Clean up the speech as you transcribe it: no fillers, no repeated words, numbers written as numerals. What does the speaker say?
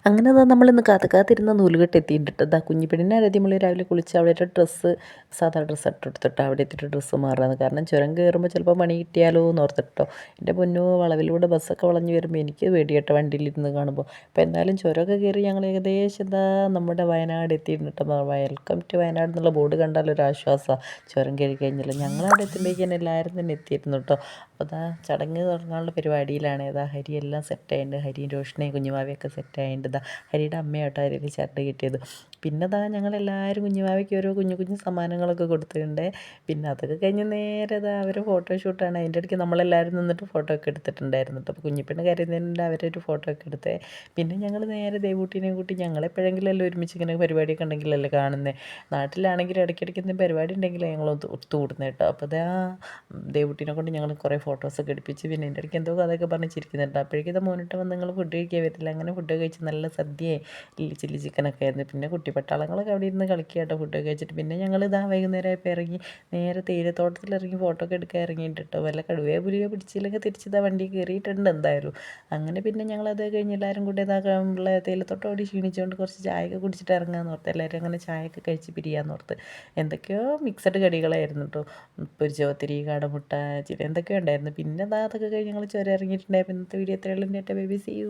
അങ്ങനെ അതാ നമ്മളിന്ന് കാത്തിരുന്ന നൂലുകെട്ട് എത്തിയിട്ടുണ്ട്. ഇതാ കുഞ്ഞിപ്പെണ്ണിനെ ആദ്യം നമ്മൾ രാവിലെ കുളിച്ച് അവിടെ ഇട്ട ഡ്രസ്സ് സാധാ ഡ്രസ്സ് ഇട്ടെടുത്തിട്ട് അവിടെ എത്തിയിട്ട് ഡ്രസ്സ് മാറുകയാണ്. കാരണം ചുരം കയറുമ്പോൾ ചിലപ്പോൾ പണി കിട്ടിയാലോ എന്ന് ഓർത്തിട്ടോ. എൻ്റെ പൊന്നോ, വളവിലൂടെ ബസ്സൊക്കെ വളഞ്ഞ് വരുമ്പോൾ എനിക്ക് പേടിയാട്ടോ വണ്ടിയിലിരുന്ന് കാണുമ്പോൾ. അപ്പോൾ എന്തായാലും ചുരമൊക്കെ കയറി ഞങ്ങൾ ഏകദേശം ഇതാ നമ്മുടെ വയനാട് എത്തിയിട്ടുണ്ട്. വെൽക്കം ടു വയനാട് എന്നുള്ള ബോർഡ് കണ്ടാൽ ഒരു ആശ്വാസമാണ്. ചുരം കയറി കഴിഞ്ഞില്ല, ഞങ്ങളവിടെ എത്തുമ്പോഴേക്കും എല്ലാവരും തന്നെ എത്തിയിരുന്നു കേട്ടോ. അപ്പോൾ അതാ ചടങ്ങ് തുടങ്ങാനുള്ള പരിപാടിയിലാണ്. ഏതാ ഹരിയെല്ലാം സെറ്റായിട്ടുണ്ട്. ഹരിയും രോഷനെയും കുഞ്ഞുമാവയൊക്കെ സെറ്റായിട്ടുണ്ട്. ഹരിയുടെ അമ്മയാട്ടോ ഹരിയിൽ ചരട് കിട്ടിയത്. പിന്നെ അതാ ഞങ്ങളെല്ലാവരും കുഞ്ഞുമാവയ്ക്ക് ഓരോ കുഞ്ഞു കുഞ്ഞു സമ്മാനങ്ങളൊക്കെ കൊടുത്തിട്ടുണ്ട്. പിന്നെ അതൊക്കെ കഴിഞ്ഞ് നേരെ അതാ അവർ ഫോട്ടോഷൂട്ടാണ്. അതിൻ്റെ ഇടയ്ക്ക് നമ്മളെല്ലാവരും നിന്നിട്ട് ഫോട്ടോ ഒക്കെ എടുത്തിട്ടുണ്ടായിരുന്നു കേട്ടോ. അപ്പോൾ കുഞ്ഞിപ്പെണ്ണ് കരയുന്നതിൻ്റെ അവരൊരു ഫോട്ടോ ഒക്കെ എടുത്തേ. പിന്നെ ഞങ്ങൾ നേരെ ദേവൂട്ടീനെയും കൂട്ടി, ഞങ്ങളെപ്പോഴെങ്കിലും അല്ലേ ഒരുമിച്ച് ഇങ്ങനെ പരിപാടിയൊക്കെ ഉണ്ടെങ്കിലല്ലേ കാണുന്നത്. നാട്ടിലാണെങ്കിൽ ഇടയ്ക്കിടയ്ക്ക് എന്തെങ്കിലും പരിപാടി ഉണ്ടെങ്കിൽ ഞങ്ങൾ ഒത്തുകൂടുന്നത് കേട്ടോ. അപ്പോൾ അതാ ദേവൂട്ടീനെ കൊണ്ട് ഞങ്ങൾ കുറേ ഫോട്ടോസൊക്കെ എടുപ്പിച്ച്. പിന്നെ എൻ്റെ ഇടയ്ക്ക് എന്തോ അതൊക്കെ പറഞ്ഞ് ചിരിക്കുന്നുണ്ട്. അപ്പോഴേക്കും ഇത് മോനിട്ട് വന്ന് നിങ്ങൾ ഫുഡ് കഴിക്കാൻ വരില്ല. അങ്ങനെ ഫുഡ് കഴിച്ച് നല്ല സദ്യയും ചില്ലി ചിക്കനൊക്കെ ആയിരുന്നു. പിന്നെ കുട്ടിപ്പട്ടാളങ്ങളൊക്കെ അവിടെ ഇരുന്ന് കളിക്കുക കേട്ടോ ഫുഡൊക്കെ കഴിച്ചിട്ട്. പിന്നെ ഞങ്ങൾ ഇതാ വൈകുന്നേരമായപ്പോൾ ഇറങ്ങി നേരെ തേയിലത്തോട്ടത്തിൽ ഇറങ്ങി ഫോട്ടോ ഒക്കെ എടുക്കാൻ ഇറങ്ങിയിട്ട് കേട്ടോ. വല്ല കടുവയോ പുലിയോ പിടിച്ചില്ലെങ്കിൽ തിരിച്ചിതാ വണ്ടി കയറിയിട്ടുണ്ട് എന്തായാലും. അങ്ങനെ പിന്നെ ഞങ്ങളത് കഴിഞ്ഞ് എല്ലാവരും കൂടി ഇതാക്കാനുള്ള തേയിലത്തോട്ടം ഓടി ക്ഷീണിച്ചുകൊണ്ട് കുറച്ച് ചായയൊക്കെ കുടിച്ചിട്ട് ഇറങ്ങാമെന്ന് ഓർത്ത്. എല്ലാവരും അങ്ങനെ ചായയൊക്കെ കഴിച്ച് പിരിയാമെന്ന് ഓർത്ത്. എന്തൊക്കെയോ മിക്സഡ് കടികളായിരുന്നു കേട്ടോ. പൊരിച്ച പത്തിരി, കാടമുട്ട, എന്തൊക്കെയോ ഉണ്ടായിരുന്നു. പിന്നെ അതൊക്കെ കഴിഞ്ഞ് ഞങ്ങൾ ചുരം ഇറങ്ങിയിട്ടുണ്ടായിരുന്നു. ഇന്നത്തെ വീഡിയോ എത്രയുള്ളൂ. Baby, see U.